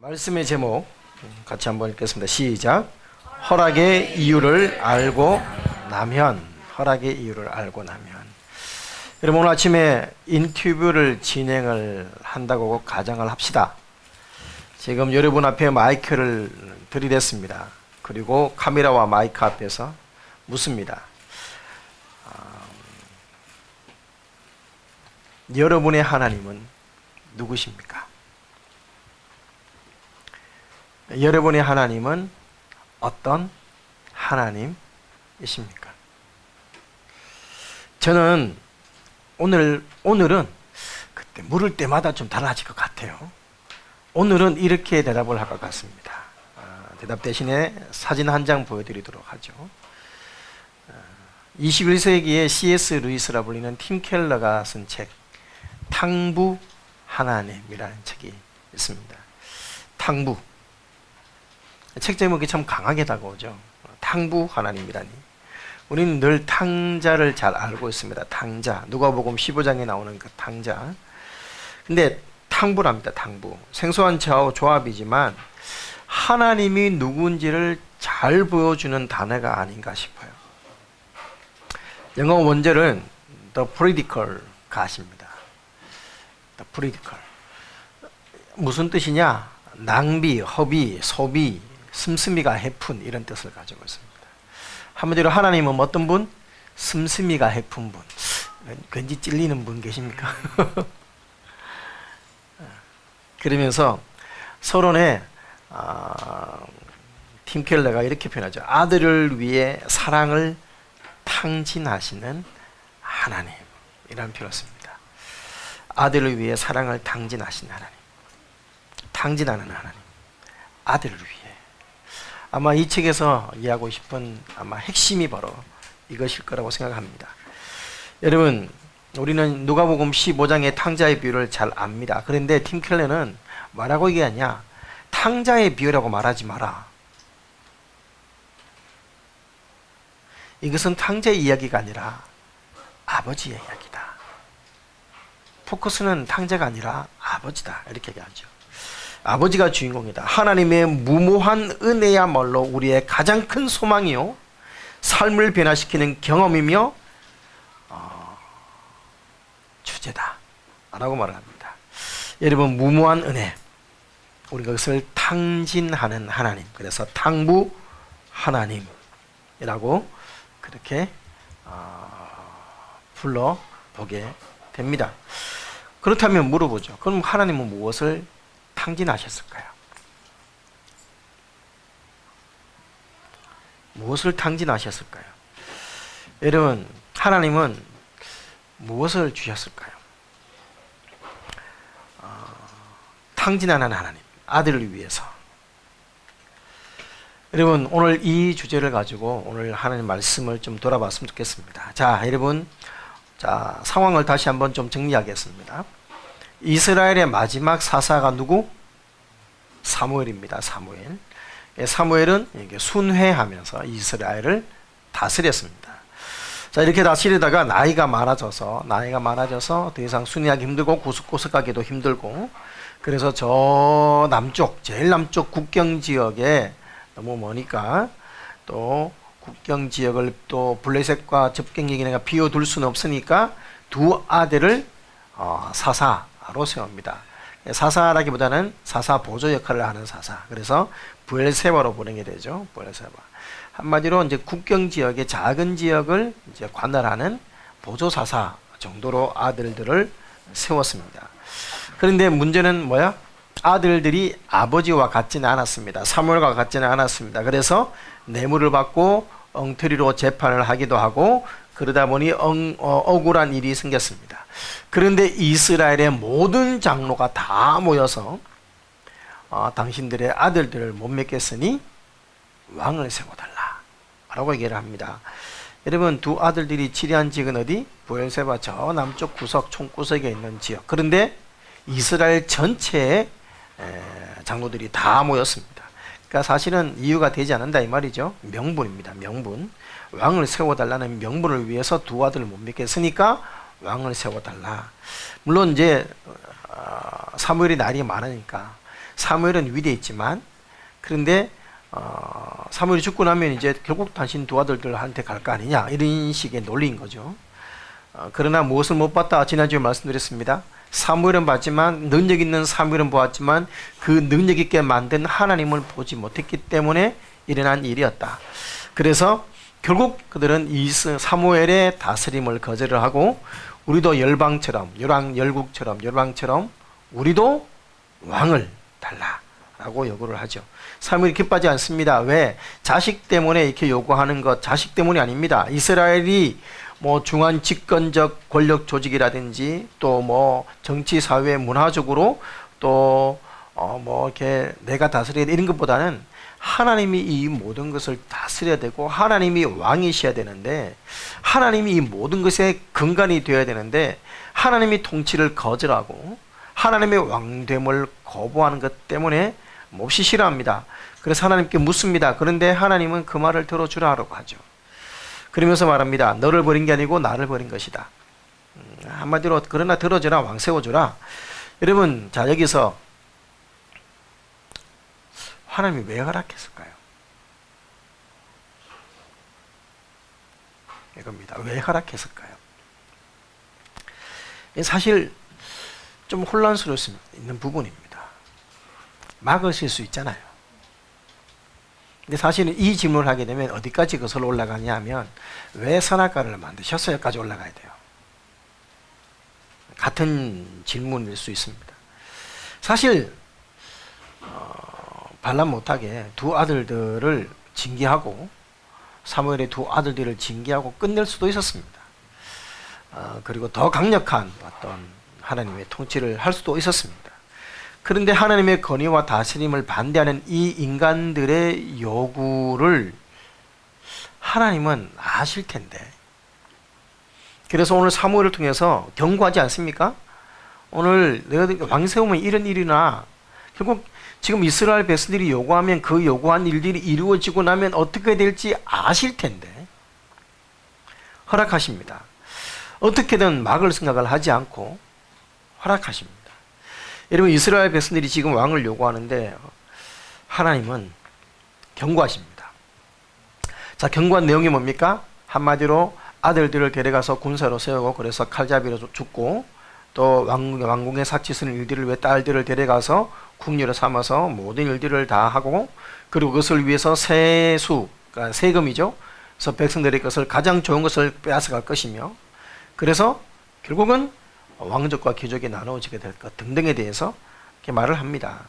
말씀의 제목 같이 한번 읽겠습니다. 시작. 허락의 이유를 알고 나면. 허락의 이유를 알고 나면. 여러분, 오늘 아침에 인터뷰를 진행을 한다고 가정을 합시다. 지금 여러분 앞에 마이크를 들이댔습니다. 그리고 카메라와 마이크 앞에서 묻습니다. 여러분의 하나님은 누구십니까? 여러분의 하나님은 어떤 하나님이십니까? 저는 오늘은 그때 물을 때마다 좀 달라질 것 같아요. 오늘은 이렇게 대답을 할 것 같습니다. 대답 대신에 사진 한 장 보여드리도록 하죠. 21세기의 C.S. 루이스라 불리는 팀 켈러가 쓴 책 탕부 하나님이라는 책이 있습니다. 탕부. 책 제목이 참 강하게 다가오죠. 탕부 하나님이라니. 우리는 늘 탕자를 잘 알고 있습니다. 탕자. 누가복음 15장에 나오는 그 탕자. 근데 탕부랍니다. 탕부. 생소한 조합이지만 하나님이 누군지를 잘 보여주는 단어가 아닌가 싶어요. 영어 원절은 The Prodigal God입니다. The Prodigal. 무슨 뜻이냐? 낭비, 허비, 소비, 씀씀이가 해픈 이런 뜻을 가지고 있습니다. 한마디로 하나님은 어떤 분? 씀씀이가 해픈 분. 왠지 찔리는 분 계십니까? 그러면서 서론에 팀 켈러가 이렇게 표현하죠. 아들을 위해 사랑을 탕진하시는 하나님이라는 표현을 씁니다. 아들을 위해 사랑을 탕진하시는 하나님. 탕진하는 하나님. 아들을 위해. 아마 이 책에서 이해하고 싶은 아마 핵심이 바로 이것일 거라고 생각합니다. 여러분, 우리는 누가복음 15장의 탕자의 비유를 잘 압니다. 그런데 팀 켈러는 뭐라고 얘기하냐? 탕자의 비유라고 말하지 마라. 이것은 탕자의 이야기가 아니라 아버지의 이야기다. 포커스는 탕자가 아니라 아버지다. 이렇게 얘기하죠. 아버지가 주인공이다. 하나님의 무모한 은혜야말로 우리의 가장 큰 소망이요, 삶을 변화시키는 경험이며 주제다 라고 말을 합니다. 여러분, 무모한 은혜, 우리가 그것을 탕진하는 하나님, 그래서 탕부 하나님이라고 그렇게 불러보게 됩니다. 그렇다면 물어보죠. 그럼 하나님은 무엇을 탕진하셨을까요? 무엇을 탕진하셨을까요? 여러분, 하나님은 무엇을 주셨을까요? 탕진하는 하나님, 아들을 위해서. 여러분, 오늘 이 주제를 가지고 오늘 하나님 말씀을 좀 돌아봤으면 좋겠습니다. 자, 여러분, 자, 상황을 다시 한번 좀 정리하겠습니다. 이스라엘의 마지막 사사가 누구? 사무엘입니다. 사무엘. 사무엘은 순회하면서 이스라엘을 다스렸습니다. 자, 이렇게 다스리다가 나이가 많아져서 더 이상 순회하기 힘들고 구석구석하기도 힘들고, 그래서 저 남쪽, 제일 남쪽 국경 지역에 너무 머니까 또 국경 지역을 또 블레셋과 접경지기가 비워둘 수는 없으니까 두 아들을 사사로 세웁니다. 사사라기보다는 사사 보조 역할을 하는 사사. 그래서 브엘세바로 보내게 되죠. 브엘세바. 한마디로 이제 국경 지역의 작은 지역을 이제 관할하는 보조 사사 정도로 아들들을 세웠습니다. 그런데 문제는 뭐야? 아들들이 아버지와 같지는 않았습니다. 사무엘과 같지는 않았습니다. 그래서 뇌물을 받고 엉터리로 재판을 하기도 하고, 그러다 보니 억울한 일이 생겼습니다. 그런데 이스라엘의 모든 장로가 다 모여서 당신들의 아들들을 못 믿겠으니 왕을 세워달라 라고 얘기를 합니다. 여러분, 두 아들들이 치리한 지역은 어디? 브엘세바 저 남쪽 구석 총구석에 있는 지역. 그런데 이스라엘 전체의 장로들이 다 모였습니다. 그러니까 사실은 이유가 되지 않는다 이 말이죠. 명분입니다. 명분. 왕을 세워달라는 명분을 위해서 두 아들을 못 믿겠으니까 왕을 세워달라. 물론 이제 사무엘이 날이 많으니까 사무엘은 위대했지만 그런데 사무엘이 죽고 나면 이제 결국 당신 두 아들들한테 갈 거 아니냐 이런 식의 논리인 거죠. 그러나 무엇을 못 봤다 지난주에 말씀드렸습니다. 사무엘은 봤지만 능력 있는 사무엘은 보았지만 그 능력 있게 만든 하나님을 보지 못했기 때문에 일어난 일이었다. 그래서 결국 그들은 사무엘의 다스림을 거절을 하고 우리도 열방처럼 열국처럼 열방처럼 우리도 왕을 달라라고 요구를 하죠. 사무엘이 기뻐하지 않습니다. 왜? 자식 때문에 이렇게 요구하는 것 자식 때문이 아닙니다. 이스라엘이 뭐 중앙 집권적 권력 조직이라든지 또 뭐 정치 사회 문화적으로 또 뭐 이렇게 내가 다스려야 돼 이런 것보다는 하나님이 이 모든 것을 다스려야 되고 하나님이 왕이셔야 되는데 하나님이 이 모든 것의 근간이 되어야 되는데 하나님이 통치를 거절하고 하나님의 왕됨을 거부하는 것 때문에 몹시 싫어합니다. 그래서 하나님께 묻습니다. 그런데 하나님은 그 말을 들어주라고 하죠. 그러면서 말합니다. 너를 버린 게 아니고 나를 버린 것이다. 한마디로 그러나 들어주라 왕 세워주라. 여러분 자 여기서 하나님이 왜 허락했을까요? 이겁니다. 왜 허락했을까요? 사실 좀 혼란스러울 수 있는 부분입니다. 막으실 수 있잖아요. 근데 사실은 이 질문을 하게 되면 어디까지 거슬러 올라가냐 하면 왜 선악과를 만드셨어요까지 올라가야 돼요. 같은 질문일 수 있습니다. 사실 반란 못하게 두 아들들을 징계하고 사무엘의 두 아들들을 징계하고 끝낼 수도 있었습니다. 그리고 더 강력한 어떤 하나님의 통치를 할 수도 있었습니다. 그런데 하나님의 권위와 다스림을 반대하는 이 인간들의 요구를 하나님은 아실 텐데 그래서 오늘 사무엘을 통해서 경고하지 않습니까? 오늘 내가 왕 세우면 이런 일이나 결국 지금 이스라엘 백성들이 요구하면 그 요구한 일들이 이루어지고 나면 어떻게 될지 아실 텐데 허락하십니다. 어떻게든 막을 생각을 하지 않고 허락하십니다. 여러분 이스라엘 백성들이 지금 왕을 요구하는데 하나님은 경고하십니다. 자 경고한 내용이 뭡니까? 한마디로 아들들을 데려가서 군사로 세우고 그래서 칼잡이로 죽고 또 왕궁에 사치스는 일들을 왜 딸들을 데려가서 궁녀로 삼아서 모든 일들을 다 하고 그리고 그것을 위해서 그러니까 세금이죠. 그래서 백성들의 것을 가장 좋은 것을 빼앗아갈 것이며 그래서 결국은 왕족과 귀족이 나누어지게 될 것 등등에 대해서 이렇게 말을 합니다.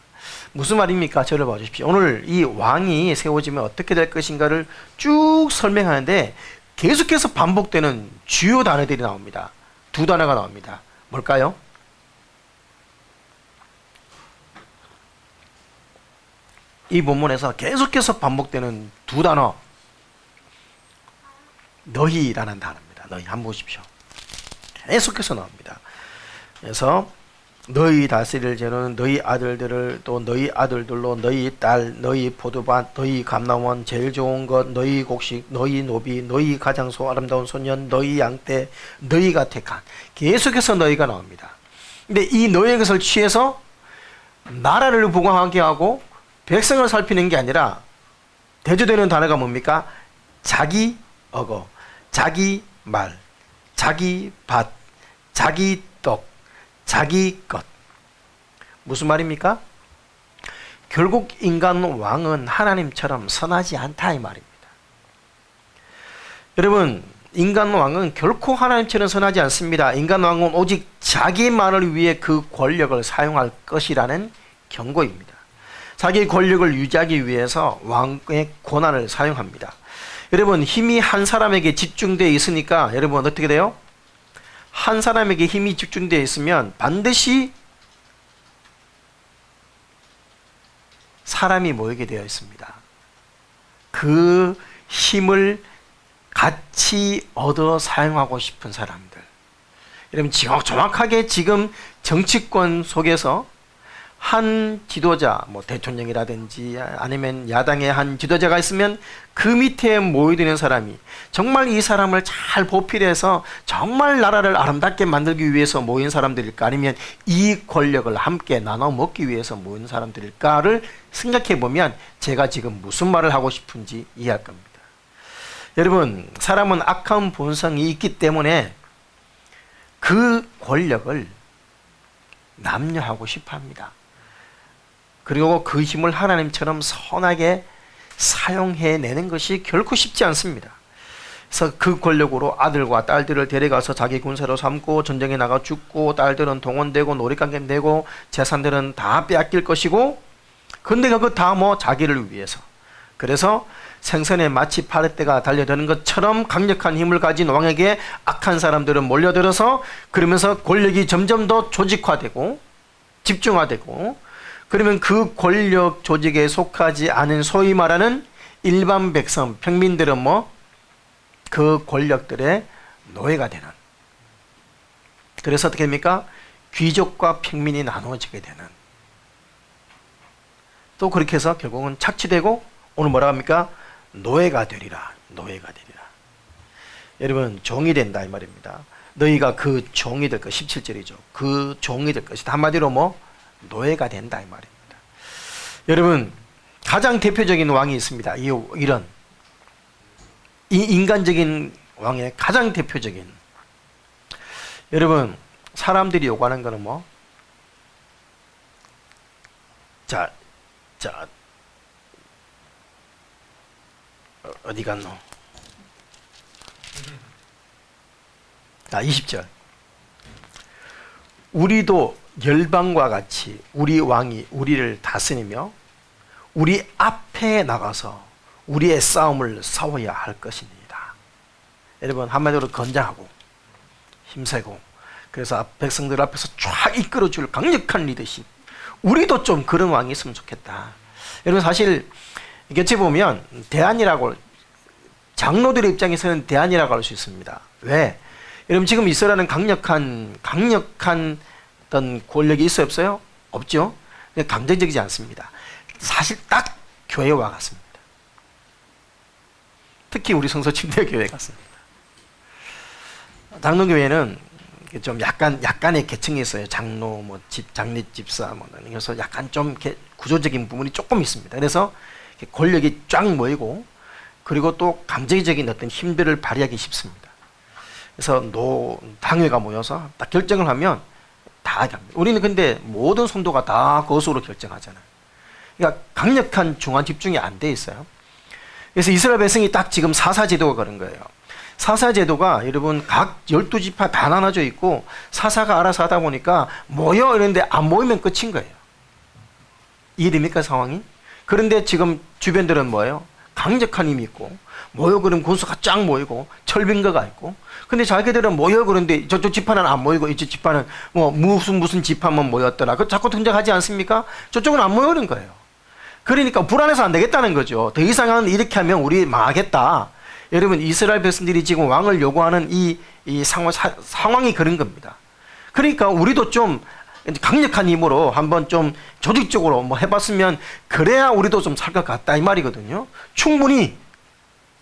무슨 말입니까? 저를 봐주십시오. 오늘 이 왕이 세워지면 어떻게 될 것인가를 쭉 설명하는데 계속해서 반복되는 주요 단어들이 나옵니다. 두 단어가 나옵니다. 뭘까요? 이 본문에서 계속해서 반복되는 두 단어 너희라는 단어입니다. 너희 한번 보십시오. 계속해서 나옵니다. 그래서 너희 다스릴 죄는 너희 아들들을 또 너희 아들들로 너희 딸, 너희 포도밭, 너희 감남원, 제일 좋은 것, 너희 곡식, 너희 노비, 너희 가장소, 아름다운 소년, 너희 양떼, 너희가 택한 계속해서 너희가 나옵니다. 근데 이 너희의 것을 취해서 나라를 부강하게 하고 백성을 살피는 게 아니라 대조되는 단어가 뭡니까? 자기 어거, 자기 말, 자기 밭, 자기 떡, 자기 것. 무슨 말입니까? 결국 인간 왕은 하나님처럼 선하지 않다 이 말입니다. 여러분 인간 왕은 결코 하나님처럼 선하지 않습니다. 인간 왕은 오직 자기만을 위해 그 권력을 사용할 것이라는 경고입니다. 자기의 권력을 유지하기 위해서 왕의 권한을 사용합니다. 여러분 힘이 한 사람에게 집중되어 있으니까 여러분 어떻게 돼요? 한 사람에게 힘이 집중되어 있으면 반드시 사람이 모이게 되어 있습니다. 그 힘을 같이 얻어 사용하고 싶은 사람들. 여러분 정확하게 지금 정치권 속에서 한 지도자, 뭐 대통령이라든지 아니면 야당의 한 지도자가 있으면 그 밑에 모여드는 사람이 정말 이 사람을 잘 보필해서 정말 나라를 아름답게 만들기 위해서 모인 사람들일까, 아니면 이 권력을 함께 나눠 먹기 위해서 모인 사람들일까를 생각해 보면 제가 지금 무슨 말을 하고 싶은지 이해할 겁니다. 여러분, 사람은 악한 본성이 있기 때문에 그 권력을 남용하고 싶어 합니다. 그리고 그 힘을 하나님처럼 선하게 사용해내는 것이 결코 쉽지 않습니다. 그래서 그 권력으로 아들과 딸들을 데려가서 자기 군사로 삼고 전쟁에 나가 죽고, 딸들은 동원되고 놀이관계 되고 재산들은 다 빼앗길 것이고, 근데 그거 다 뭐 자기를 위해서. 그래서 생선에 마치 파래떼가 달려드는 것처럼 강력한 힘을 가진 왕에게 악한 사람들은 몰려들어서, 그러면서 권력이 점점 더 조직화되고 집중화되고, 그러면 그 권력 조직에 속하지 않은 소위 말하는 일반 백성, 평민들은 뭐 그 권력들의 노예가 되는, 그래서 어떻게 됩니까? 귀족과 평민이 나누어지게 되는, 또 그렇게 해서 결국은 착취되고 오늘 뭐라 합니까? 노예가 되리라. 노예가 되리라. 여러분, 종이 된다 이 말입니다. 너희가 그 종이 될 것, 17절이죠. 그 종이 될 것이다. 한마디로 뭐 노예가 된다 이 말입니다. 여러분, 가장 대표적인 왕이 있습니다. 이런 이 인간적인 왕의 가장 대표적인, 여러분, 사람들이 요구하는 거는 뭐, 어디 갔노? 20절. 우리도 열방과 같이 우리 왕이 우리를 다스리며 우리 앞에 나가서 우리의 싸움을 싸워야 할 것입니다. 여러분, 한마디로 건장하고 힘세고, 그래서 백성들 앞에서 쫙 이끌어줄 강력한 리더십. 우리도 좀 그런 왕이 있으면 좋겠다. 여러분, 사실 어찌 보면 대안이라고, 장로들의 입장에서는 대안이라고 할 수 있습니다. 왜? 여러분, 지금 이스라엘은 강력한 어떤 권력이 있어요, 없어요? 없죠. 강제적이지 않습니다. 사실 딱 교회와 같습니다. 특히 우리 성서 침례교회 같습니다. 장로교회는 좀 약간의 계층이 있어요. 장로, 뭐 장례 집사, 뭐 그래서 약간 좀 구조적인 부분이 조금 있습니다. 그래서 권력이 쫙 모이고, 그리고 또 강제적인 어떤 힘들을 발휘하기 쉽습니다. 그래서 당회가 모여서 딱 결정을 하면 다 합니다. 우리는 근데 모든 성도가 다 거수로 결정하잖아요. 그러니까 강력한 중앙 집중이 안 돼 있어요. 그래서 이스라엘 백성이 딱 지금 사사제도가 그런 거예요. 사사제도가 여러분 각 12지파 다 나눠져 있고, 사사가 알아서 하다 보니까 모여 이런데 안 모이면 끝인 거예요. 이해됩니까, 상황이? 그런데 지금 주변들은 뭐예요? 강력한 힘이 있고, 모여 그러면 군수가 쫙 모이고 철병거가 있고, 근데 자기들은 모여 그런데 저쪽 지파는 안 모이고 이쪽 지파는 뭐 무슨 지파만 모였더라. 그 자꾸 등장하지 않습니까? 저쪽은 안 모이는 거예요. 그러니까 불안해서 안 되겠다는 거죠. 더 이상은 이렇게 하면 우리 망하겠다. 여러분, 이스라엘 백성들이 지금 왕을 요구하는 이 상황이 그런 겁니다. 그러니까 우리도 좀 강력한 힘으로 한번 좀 조직적으로 뭐 해봤으면 그래야 우리도 좀 살 것 같다 이 말이거든요. 충분히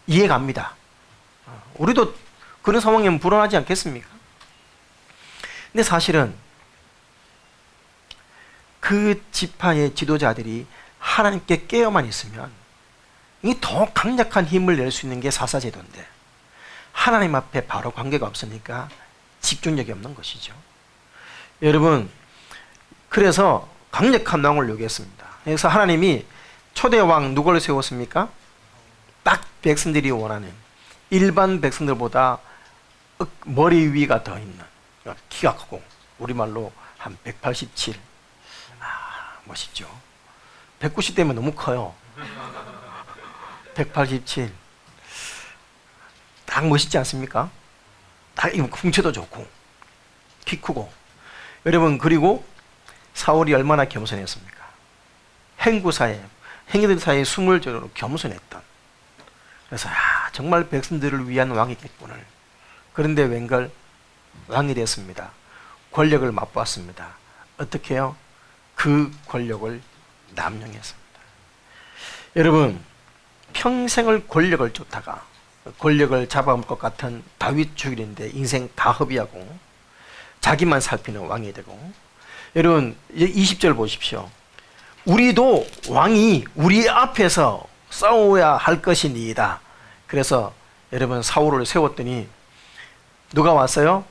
이해갑니다. 우리도 그런 상황이면 불안하지 않겠습니까? 근데 사실은 그 지파의 지도자들이 하나님께 깨어만 있으면 이 더 강력한 힘을 낼 수 있는 게 사사제도인데, 하나님 앞에 바로 관계가 없으니까 집중력이 없는 것이죠. 여러분, 그래서 강력한 왕을 요구했습니다. 그래서 하나님이 초대 왕 누구를 세웠습니까? 딱 백성들이 원하는, 일반 백성들보다 머리 위가 더 있는, 키가 크고 우리말로 한 187. 멋있죠. 190 되면 너무 커요. 187. 딱 멋있지 않습니까? 딱 풍채도 좋고 키 크고. 여러분, 그리고 사울이 얼마나 겸손했습니까? 행위들 사이에 숨을 저로 겸손했던. 그래서 정말 백성들을 위한 왕이겠구나. 그런데 웬걸 왕이 됐습니다. 권력을 맛보았습니다. 어떻게 해요? 그 권력을 남용했습니다. 여러분, 평생을 권력을 쫓다가 권력을 잡아먹을 것 같은 다윗 죽이는데 인생 다 허비하고 자기만 살피는 왕이 되고, 여러분 이제 20절 보십시오. 우리도 왕이 우리 앞에서 싸워야 할 것이니이다. 그래서 여러분 사울을 세웠더니 누가 왔어요?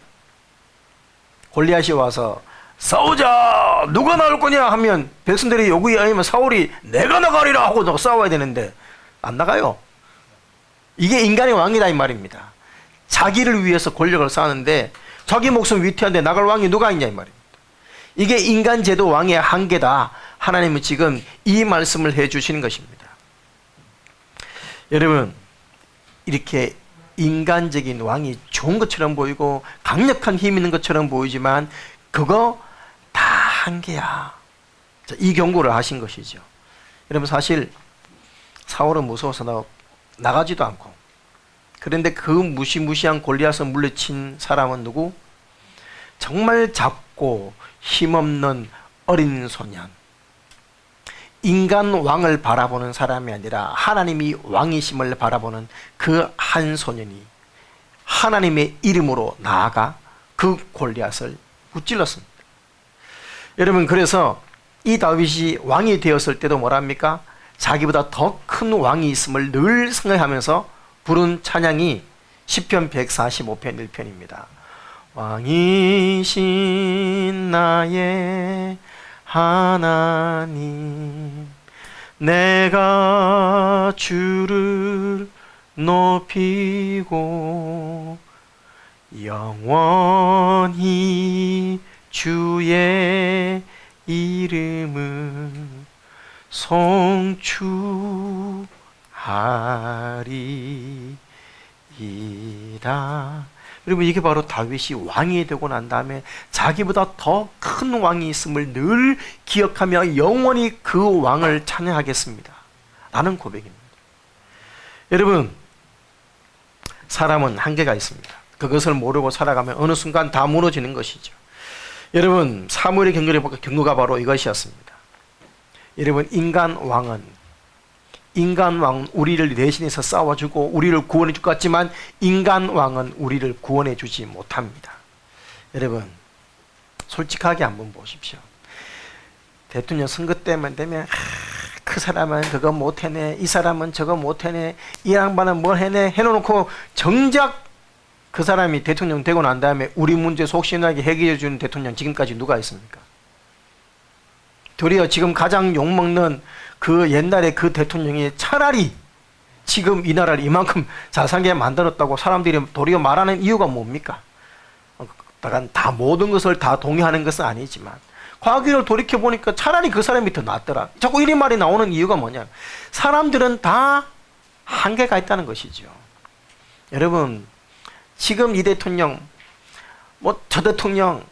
골리앗이 와서 싸우자, 누가 나올 거냐 하면 백성들이 요구에 의하면 사울이 내가 나가리라 하고 싸워야 되는데 안 나가요. 이게 인간의 왕이다 이 말입니다. 자기를 위해서 권력을 쌓는데 자기 목숨 위태한데 나갈 왕이 누가 있냐 이 말입니다. 이게 인간 제도 왕의 한계다. 하나님은 지금 이 말씀을 해 주시는 것입니다. 여러분, 이렇게 인간적인 왕이 좋은 것처럼 보이고 강력한 힘 있는 것처럼 보이지만 그거 다 한계야. 이 경고를 하신 것이죠. 여러분, 사실 사울은 무서워서 나가지도 않고, 그런데 그 무시무시한 골리앗을 물리친 사람은 누구? 정말 작고 힘없는 어린 소년, 인간 왕을 바라보는 사람이 아니라 하나님이 왕이심을 바라보는 그 한 소년이 하나님의 이름으로 나아가 그 골리앗을 무찔렀습니다. 여러분, 그래서 이 다윗이 왕이 되었을 때도 뭐랍니까? 자기보다 더 큰 왕이 있음을 늘 생각하면서 부른 찬양이 시편 145편 1편입니다. 왕이신 나의 하나님, 내가 주를 높이고 영원히 주의 이름을 송축하리이다. 여러분, 이게 바로 다윗이 왕이 되고 난 다음에 자기보다 더 큰 왕이 있음을 늘 기억하며 영원히 그 왕을 찬양하겠습니다 라는 고백입니다. 여러분, 사람은 한계가 있습니다. 그것을 모르고 살아가면 어느 순간 다 무너지는 것이죠. 여러분, 사무엘의 경고가 바로 이것이었습니다. 여러분, 인간 왕은 우리를 대신해서 싸워주고 우리를 구원해 줄 것 같지만 인간 왕은 우리를 구원해 주지 못합니다. 여러분, 솔직하게 한번 보십시오. 대통령 선거 때만 되면 그 사람은 그거 못 해내, 이 사람은 저거 못 해내, 이 양반은 뭘 해내 해놓고 정작 그 사람이 대통령 되고 난 다음에 우리 문제 속시원하게 해결해 주는 대통령 지금까지 누가 있습니까? 도리어 지금 가장 욕먹는 그 옛날에 그 대통령이 차라리 지금 이 나라를 이만큼 잘 살게 만들었다고 사람들이 도리어 말하는 이유가 뭡니까? 다 모든 것을 다 동의하는 것은 아니지만 과거를 돌이켜보니까 차라리 그 사람이 더 낫더라. 자꾸 이런 말이 나오는 이유가 뭐냐? 사람들은 다 한계가 있다는 것이죠. 여러분, 지금 이 대통령, 저 대통령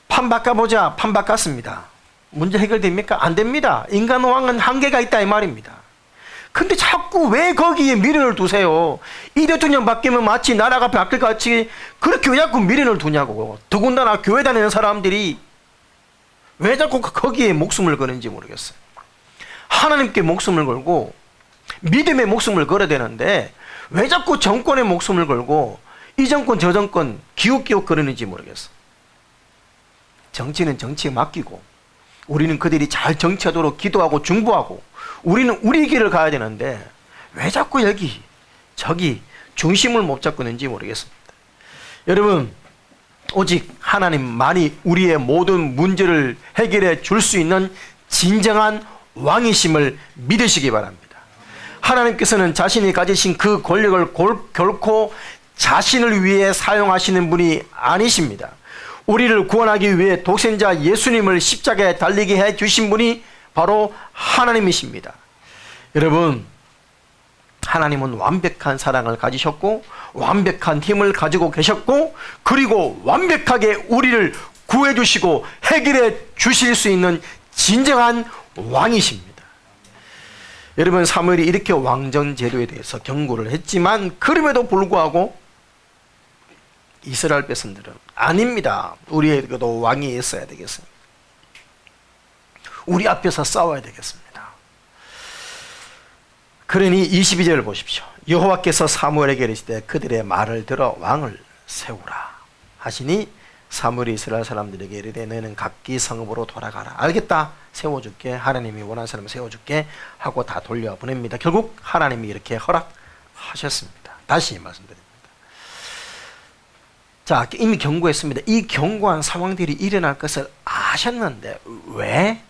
판 바꿔보자, 판 바꿨습니다. 문제 해결됩니까? 안 됩니다. 인간 왕은 한계가 있다 이 말입니다. 근데 자꾸 왜 거기에 미련을 두세요? 이 대통령 바뀌면 마치 나라가 바뀔 것 같이 그렇게 왜 자꾸 미련을 두냐고. 더군다나 교회 다니는 사람들이 왜 자꾸 거기에 목숨을 거는지 모르겠어요. 하나님께 목숨을 걸고 믿음의 목숨을 걸어야 되는데 왜 자꾸 정권의 목숨을 걸고 이 정권 저 정권 기웃기웃 거리는지 모르겠어요. 정치는 정치에 맡기고 우리는 그들이 잘 정치하도록 기도하고 중보하고 우리는 우리 길을 가야 되는데 왜 자꾸 여기 저기 중심을 못 잡고 있는지 모르겠습니다. 여러분, 오직 하나님만이 우리의 모든 문제를 해결해 줄 수 있는 진정한 왕이심을 믿으시기 바랍니다. 하나님께서는 자신이 가지신 그 권력을 결코 자신을 위해 사용하시는 분이 아니십니다. 우리를 구원하기 위해 독생자 예수님을 십자가에 달리게 해 주신 분이 바로 하나님이십니다. 여러분, 하나님은 완벽한 사랑을 가지셨고 완벽한 힘을 가지고 계셨고 그리고 완벽하게 우리를 구해 주시고 해결해 주실 수 있는 진정한 왕이십니다. 여러분, 사무엘이 이렇게 왕정 제도에 대해서 경고를 했지만 그럼에도 불구하고 이스라엘 백성들은 아닙니다. 우리에게도 왕이 있어야 되겠습니다. 우리 앞에서 싸워야 되겠습니다. 그러니 22절을 보십시오. 여호와께서 사무엘에게 이르시되 그들의 말을 들어 왕을 세우라 하시니 사무엘이 이스라엘 사람들에게 이르되 너희는 각기 성읍으로 돌아가라. 알겠다, 세워줄게, 하나님이 원하는 사람을 세워줄게 하고 다 돌려보냅니다. 결국 하나님이 이렇게 허락하셨습니다. 다시 말씀드립니다. 자, 이미 경고했습니다. 이 경고한 상황들이 일어날 것을 아셨는데 왜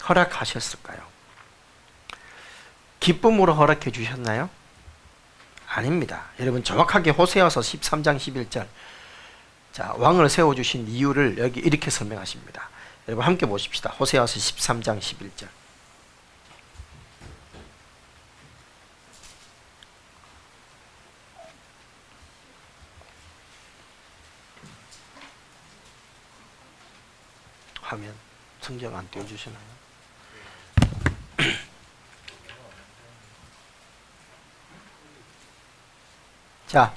허락하셨을까요? 기쁨으로 허락해 주셨나요? 아닙니다. 여러분 정확하게 호세아서 13장 11절, 자, 왕을 세워주신 이유를 여기 이렇게 설명하십니다. 여러분 함께 보십시다. 호세아서 13장 11절. 화면 성경 안 띄워주시나요? 자,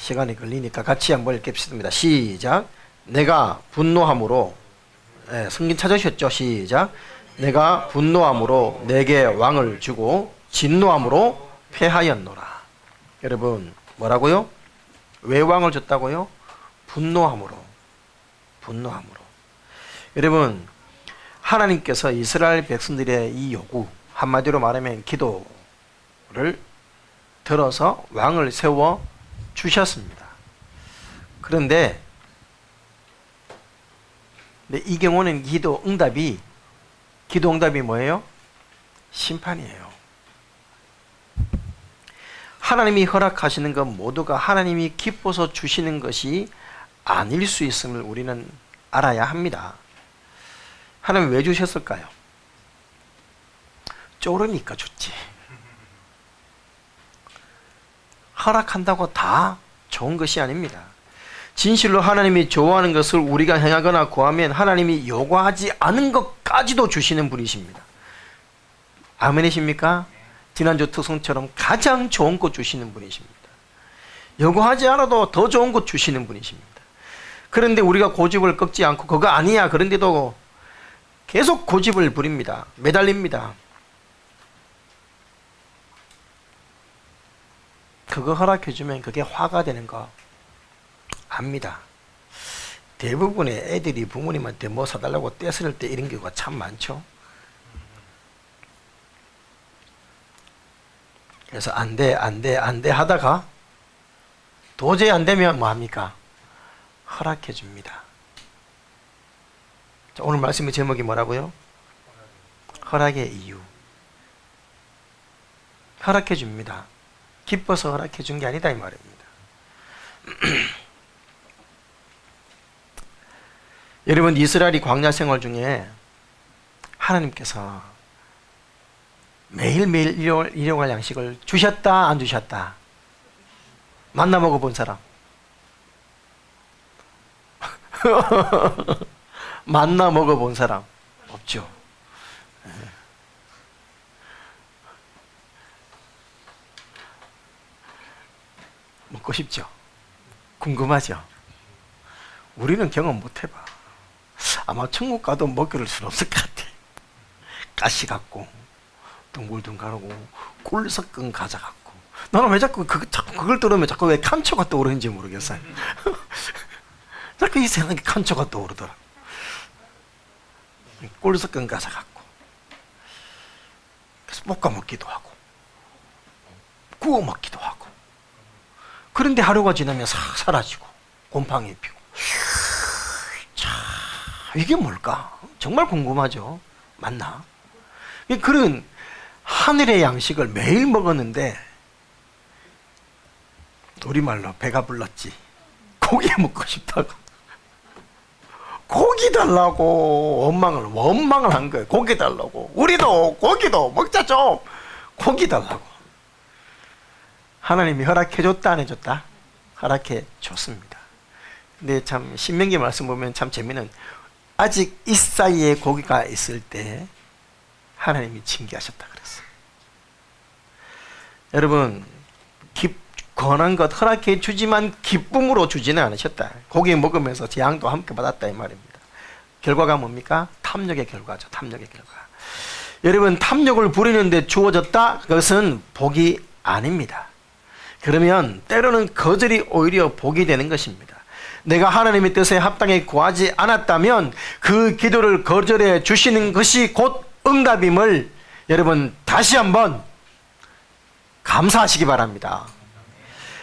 시간이 걸리니까 같이 한번 읽겠습니다. 시작. 내가 분노함으로, 성경 찾으셨죠? 시작. 내가 분노함으로 내게 왕을 주고 진노함으로 패하였노라. 여러분 뭐라고요? 왜 왕을 줬다고요? 분노함으로. 여러분 하나님께서 이스라엘 백성들의 이 요구, 한마디로 말하면 기도를 들어서 왕을 세워 주셨습니다. 그런데 이 경우는 기도 응답이 뭐예요? 심판이에요. 하나님이 허락하시는 것 모두가 하나님이 기뻐서 주시는 것이 아닐 수 있음을 우리는 알아야 합니다. 하나님 왜 주셨을까요? 쫄으니까 줬지. 허락한다고 다 좋은 것이 아닙니다. 진실로 하나님이 좋아하는 것을 우리가 행하거나 구하면 하나님이 요구하지 않은 것까지도 주시는 분이십니다. 아멘이십니까? 지난주 특성처럼 가장 좋은 것 주시는 분이십니다. 요구하지 않아도 더 좋은 것 주시는 분이십니다. 그런데 우리가 고집을 꺾지 않고 그거 아니야 그런데도 계속 고집을 부립니다. 매달립니다. 그거 허락해주면 그게 화가 되는 거 압니다. 대부분의 애들이 부모님한테 뭐 사달라고 떼쓸 때 이런 경우가 참 많죠. 그래서 안 돼 하다가 도저히 안 되면 뭐 합니까? 허락해 줍니다. 자, 오늘 말씀의 제목이 뭐라고요? 허락의 이유. 허락해 줍니다. 기뻐서 허락해 준 게 아니다 이 말입니다. 여러분 이스라엘이 광야 생활 중에 하나님께서 매일매일 일용할 양식을 주셨다 안 주셨다? 만나 먹어본 사람? 만나 먹어본 사람? 없죠. 먹고 싶죠? 궁금하죠? 우리는 경험 못 해봐. 아마 천국 가도 먹을 수는 없을 것 같아. 가시 같고 둥글둥글하고 꿀 섞은 과자 같고. 나는 왜 자꾸 그걸 들으면 자꾸 왜 칸초가 떠오르는지 모르겠어요. 자꾸 이 생각에 칸초가 떠오르더라. 꿀 섞은 과자 같고. 그래서 볶아 먹기도 하고 구워 먹기도 하고. 그런데 하루가 지나면 싹 사라지고 곰팡이 피고. 자, 이게 뭘까? 정말 궁금하죠? 맞나? 그런 하늘의 양식을 매일 먹었는데 우리말로 배가 불렀지. 고기 먹고 싶다고. 고기 달라고 원망을 한 거예요. 고기 달라고. 우리도 고기도 먹자 좀. 고기 달라고. 하나님이 허락해줬다 안 해줬다? 허락해줬습니다. 근데 참 신명기 말씀 보면 참 재미는 아직 이 사이에 고기가 있을 때 하나님이 징계하셨다 그랬어요. 여러분 권한 것 허락해 주지만 기쁨으로 주지는 않으셨다. 고기 먹으면서 재앙도 함께 받았다 이 말입니다. 결과가 뭡니까? 다 탐욕의 결과죠. 탐욕의 결과. 여러분, 탐욕을 부리는데 주어졌다? 그것은 복이 아닙니다. 그러면 때로는 거절이 오히려 복이 되는 것입니다. 내가 하나님의 뜻에 합당히 구하지 않았다면 그 기도를 거절해 주시는 것이 곧 응답임을 여러분 다시 한번 감사하시기 바랍니다.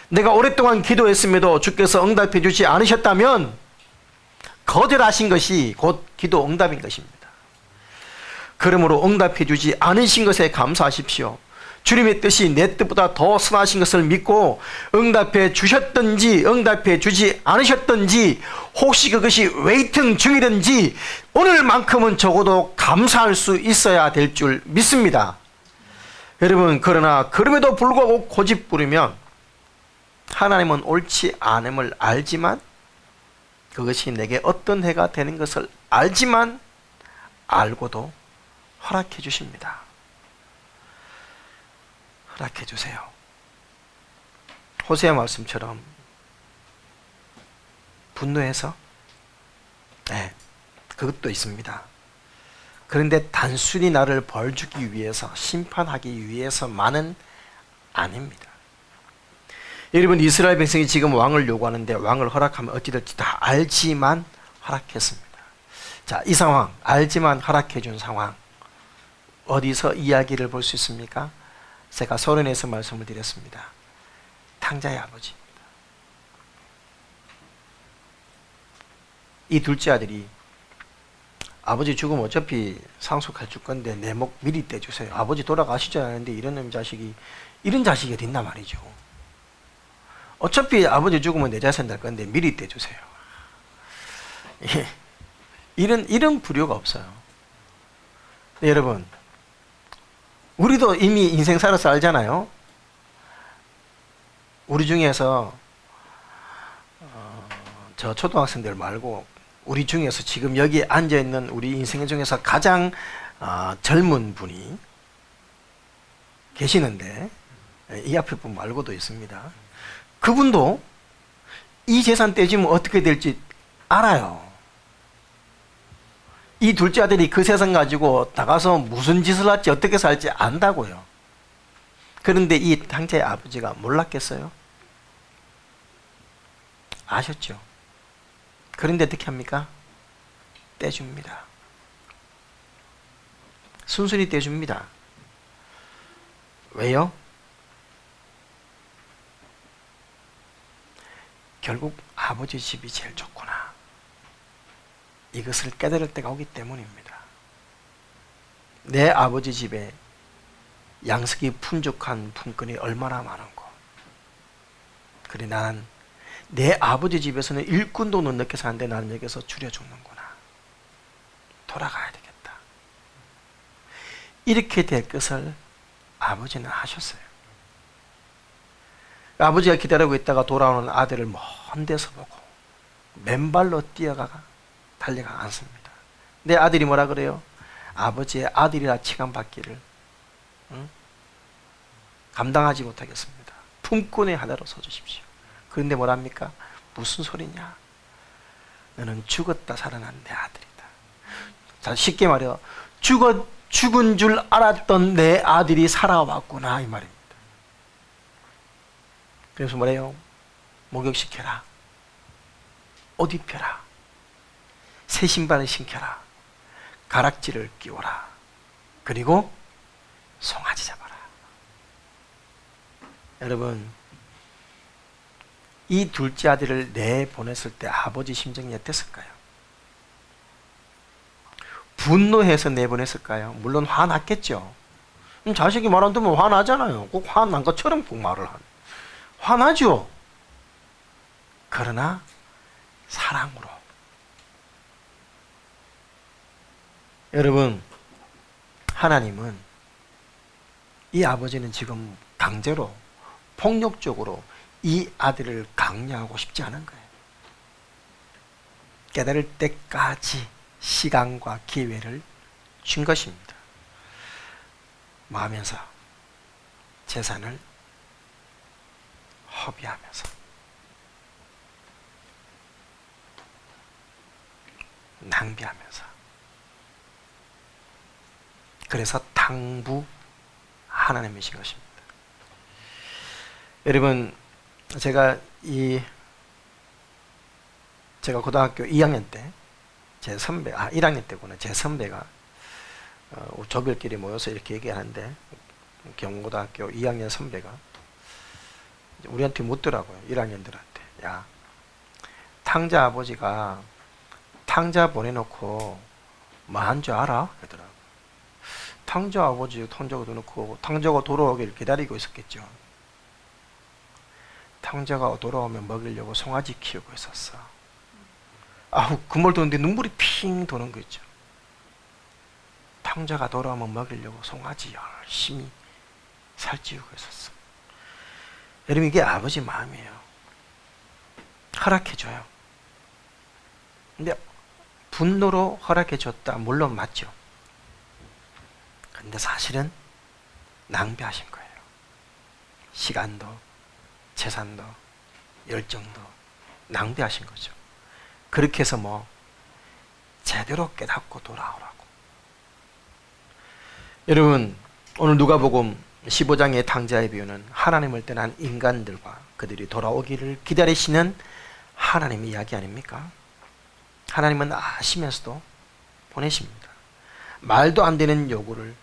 내가 오랫동안 기도했음에도 주께서 응답해 주지 않으셨다면 거절하신 것이 곧 기도 응답인 것입니다. 그러므로 응답해 주지 않으신 것에 감사하십시오. 주님의 뜻이 내 뜻보다 더 선하신 것을 믿고 응답해 주셨든지 응답해 주지 않으셨든지 혹시 그것이 웨이팅 중이든지 오늘만큼은 적어도 감사할 수 있어야 될 줄 믿습니다. 여러분, 그러나 그럼에도 불구하고 고집 부리면 하나님은 옳지 않음을 알지만 그것이 내게 어떤 해가 되는 것을 알지만 알고도 허락해 주십니다. 허락해 주세요. 호세아 말씀처럼 분노해서 그것도 있습니다. 그런데 단순히 나를 벌주기 위해서 심판하기 위해서만은 아닙니다. 여러분, 이스라엘 백성이 지금 왕을 요구하는데 왕을 허락하면 어찌 될지 다 알지만 허락했습니다. 자, 이 상황, 알지만 허락해 준 상황 어디서 이야기를 볼 수 있습니까? 제가 서론에서 말씀을 드렸습니다. 탕자의 아버지입니다. 이 둘째 아들이 아버지 죽으면 어차피 상속해 줄 건데 내 목 미리 떼주세요. 아버지 돌아가시지 않았는데 이런 자식이 어디 있나 말이죠. 어차피 아버지 죽으면 내 자손 될 건데 미리 떼주세요. 이런 불효가 없어요. 네, 여러분, 우리도 이미 인생 살아서 알잖아요. 우리 중에서 저 초등학생들 말고 우리 중에서 지금 여기 앉아있는 우리 인생 중에서 가장 젊은 분이 계시는데 이 앞에 분 말고도 있습니다. 그분도 이 재산 떼지면 어떻게 될지 알아요. 이 둘째 아들이 그 세상 가지고 나가서 무슨 짓을 할지 어떻게 살지 안다고요. 그런데 이 탕자의 아버지가 몰랐겠어요? 아셨죠? 그런데 어떻게 합니까? 떼줍니다. 순순히 떼줍니다. 왜요? 결국 아버지 집이 제일 좋구나. 이것을 깨달을 때가 오기 때문입니다. 내 아버지 집에 양식이 풍족한 품꾼이 얼마나 많은고. 그래, 나는 내 아버지 집에서는 일꾼도 못 넣게 사는데 나는 여기서 줄여 죽는구나. 돌아가야 되겠다. 이렇게 될 것을 아버지는 하셨어요. 아버지가 기다리고 있다가 돌아오는 아들을 먼 데서 보고 맨발로 달려가 앉습니다. 내 아들이 뭐라 그래요? 아버지의 아들이라 칭함받기를 감당하지 못하겠습니다. 품꾼의 하나로 서주십시오. 그런데 뭐랍니까? 무슨 소리냐? 너는 죽었다 살아난 내 아들이다. 자, 쉽게 말해요. 죽은 줄 알았던 내 아들이 살아왔구나, 이 말입니다. 그래서 뭐래요? 목욕시켜라. 옷 입혀라. 새 신발을 신겨라. 가락지를 끼워라. 그리고 송아지 잡아라. 여러분, 이 둘째 아들을 내보냈을 때 아버지 심정이 어땠을까요? 분노해서 내보냈을까요? 물론 화났겠죠. 자식이 말 안 듣면 화나잖아요. 꼭 화난 것처럼 꼭 말을 하는. 화나죠. 그러나 사랑으로. 여러분, 하나님은 이 아버지는 지금 강제로 폭력적으로 이 아들을 강요하고 싶지 않은 거예요. 깨달을 때까지 시간과 기회를 준 것입니다. 마하면서 재산을 허비하면서 낭비하면서 그래서 당부 하나님이신 것입니다. 여러분, 제가 고등학교 2학년 때 제 선배, 1학년 때구나. 제 선배가 조별끼리 모여서 이렇게 얘기하는데, 경고등학교 2학년 선배가 우리한테 묻더라고요. 1학년들한테. 야, 탕자 아버지가 탕자 보내놓고 뭐 한 줄 알아? 그러더라고요. 탕자 아버지 탕자가 넣고 탕자가 돌아오기를 기다리고 있었겠죠. 탕자가 돌아오면 먹이려고 송아지 키우고 있었어. 그 말 듣는데 눈물이 핑 도는 거죠. 탕자가 돌아오면 먹이려고 송아지 열심히 살찌우고 있었어. 여러분, 이게 아버지 마음이에요. 허락해줘요. 근데 분노로 허락해줬다, 물론 맞죠. 근데 사실은 낭비하신 거예요. 시간도, 재산도, 열정도 낭비하신 거죠. 그렇게 해서 제대로 깨닫고 돌아오라고. 여러분, 오늘 누가복음 15장의 탕자의 비유는 하나님을 떠난 인간들과 그들이 돌아오기를 기다리시는 하나님의 이야기 아닙니까? 하나님은 아시면서도 보내십니다. 말도 안 되는 요구를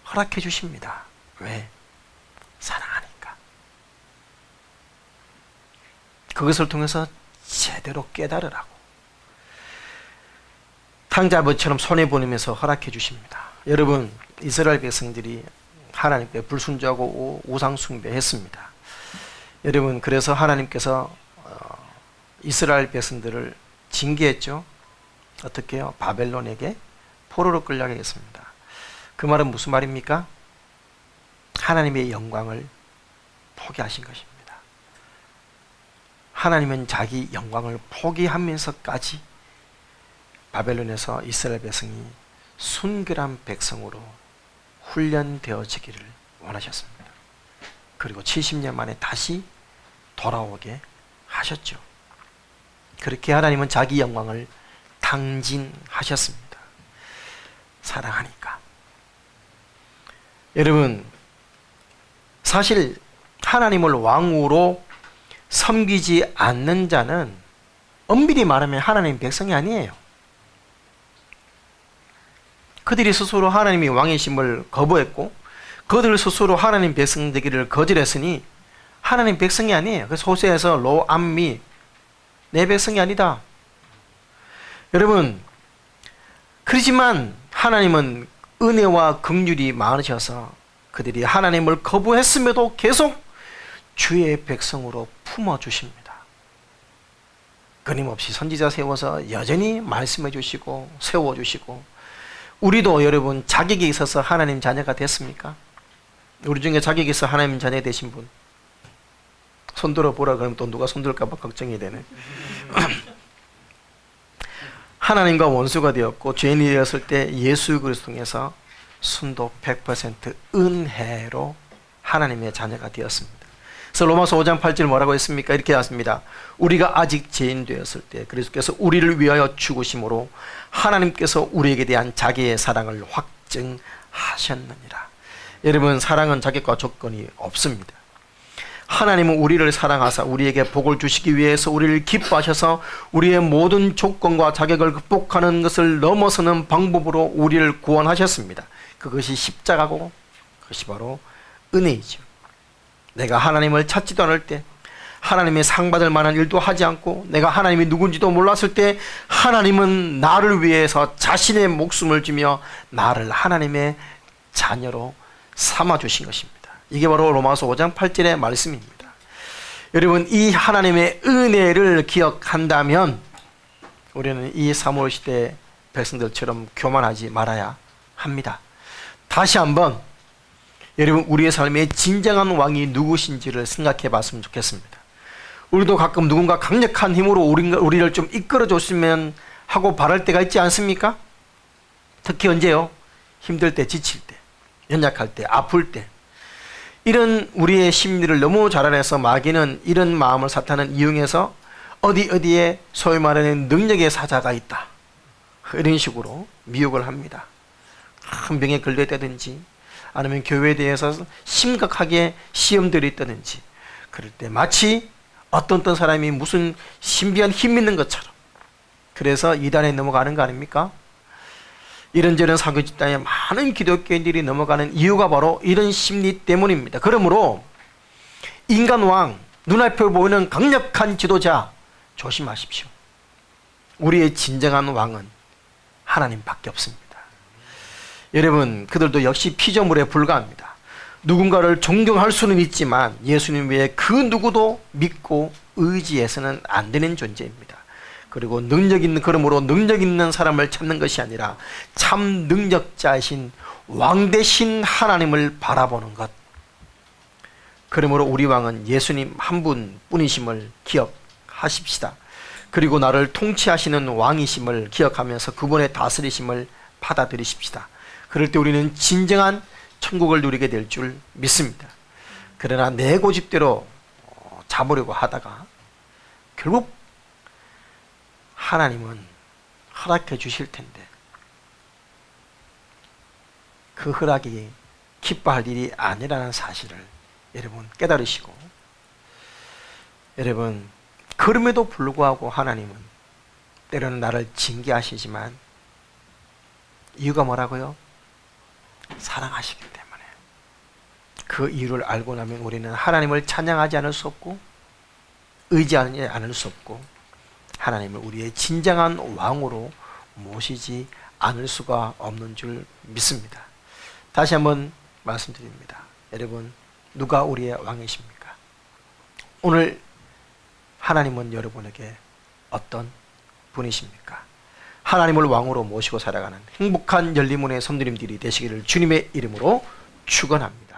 허락해 주십니다. 왜? 사랑하니까. 그것을 통해서 제대로 깨달으라고. 탕자아버지처럼 손해보내면서 허락해 주십니다. 여러분, 이스라엘 백성들이 하나님께 불순종하고 우상숭배했습니다. 여러분, 그래서 하나님께서 이스라엘 백성들을 징계했죠. 어떻게 해요? 바벨론에게 포로로 끌려가게 했습니다. 그 말은 무슨 말입니까? 하나님의 영광을 포기하신 것입니다. 하나님은 자기 영광을 포기하면서까지 바벨론에서 이스라엘 백성이 순결한 백성으로 훈련되어지기를 원하셨습니다. 그리고 70년 만에 다시 돌아오게 하셨죠. 그렇게 하나님은 자기 영광을 탕진하셨습니다. 사랑하니까. 여러분, 사실 하나님을 왕으로 섬기지 않는 자는 엄밀히 말하면 하나님 백성이 아니에요. 그들이 스스로 하나님이 왕이심을 거부했고 그들 스스로 하나님 백성 되기를 거절했으니 하나님 백성이 아니에요. 그래서 호세아에서 로암미 내 백성이 아니다. 여러분, 그렇지만 하나님은 은혜와 긍휼이 많으셔서 그들이 하나님을 거부했음에도 계속 주의 백성으로 품어주십니다. 끊임없이 선지자 세워서 여전히 말씀해 주시고 세워주시고, 우리도 여러분 자격이 있어서 하나님 자녀가 됐습니까? 우리 중에 자격이 있어 하나님 자녀 되신 분 손들어 보라 그러면 또 누가 손들까 봐 걱정이 되네. 하나님과 원수가 되었고 죄인이 되었을 때 예수 그리스도 통해서 순도 100% 은혜로 하나님의 자녀가 되었습니다. 그래서 로마서 5장 8절 뭐라고 했습니까? 이렇게 나왔습니다. 우리가 아직 죄인 되었을 때 그리스도께서 우리를 위하여 죽으심으로 하나님께서 우리에게 대한 자기의 사랑을 확증하셨느니라. 여러분, 사랑은 자격과 조건이 없습니다. 하나님은 우리를 사랑하사 우리에게 복을 주시기 위해서 우리를 기뻐하셔서 우리의 모든 조건과 자격을 극복하는 것을 넘어서는 방법으로 우리를 구원하셨습니다. 그것이 십자가고 그것이 바로 은혜이죠. 내가 하나님을 찾지도 않을 때, 하나님의 상 받을 만한 일도 하지 않고 내가 하나님이 누군지도 몰랐을 때 하나님은 나를 위해서 자신의 목숨을 주며 나를 하나님의 자녀로 삼아주신 것입니다. 이게 바로 로마서 5장 8절의 말씀입니다. 여러분, 이 하나님의 은혜를 기억한다면 우리는 이 사무엘 시대 백성들처럼 교만하지 말아야 합니다. 다시 한번 여러분, 우리의 삶의 진정한 왕이 누구신지를 생각해 봤으면 좋겠습니다. 우리도 가끔 누군가 강력한 힘으로 우리를 좀 이끌어 줬으면 하고 바랄 때가 있지 않습니까? 특히 언제요? 힘들 때, 지칠 때, 연약할 때, 아플 때. 이런 우리의 심리를 너무 잘 알아서 마귀는 이런 마음을 사탄은 이용해서 어디에 소위 말하는 능력의 사자가 있다, 이런 식으로 미혹을 합니다. 큰 병에 걸려있다든지 아니면 교회에 대해서 심각하게 시험들이 있다든지 그럴 때 마치 어떤 사람이 무슨 신비한 힘이 있는 것처럼 그래서 이단에 넘어가는 거 아닙니까? 이런저런 사교 집단에 많은 기독교인들이 넘어가는 이유가 바로 이런 심리 때문입니다. 그러므로 인간 왕, 눈앞에 보이는 강력한 지도자 조심하십시오. 우리의 진정한 왕은 하나님밖에 없습니다. 여러분, 그들도 역시 피조물에 불과합니다. 누군가를 존경할 수는 있지만 예수님 외에 그 누구도 믿고 의지해서는 안 되는 존재입니다. 그리고 그러므로 능력 있는 사람을 찾는 것이 아니라 참 능력자이신 왕 대신 하나님을 바라보는 것. 그러므로 우리 왕은 예수님 한 분뿐이심을 기억하십시다. 그리고 나를 통치하시는 왕이심을 기억하면서 그분의 다스리심을 받아들이십시다. 그럴 때 우리는 진정한 천국을 누리게 될 줄 믿습니다. 그러나 내 고집대로 잡으려고 하다가 결국 하나님은 허락해 주실 텐데 그 허락이 기뻐할 일이 아니라는 사실을 여러분 깨달으시고, 여러분 그럼에도 불구하고 하나님은 때로는 나를 징계하시지만 이유가 뭐라고요? 사랑하시기 때문에. 그 이유를 알고 나면 우리는 하나님을 찬양하지 않을 수 없고 의지하지 않을 수 없고 하나님을 우리의 진정한 왕으로 모시지 않을 수가 없는 줄 믿습니다. 다시 한번 말씀드립니다. 여러분, 누가 우리의 왕이십니까? 오늘 하나님은 여러분에게 어떤 분이십니까? 하나님을 왕으로 모시고 살아가는 행복한 열리문의 성도님들이 되시기를 주님의 이름으로 축원합니다.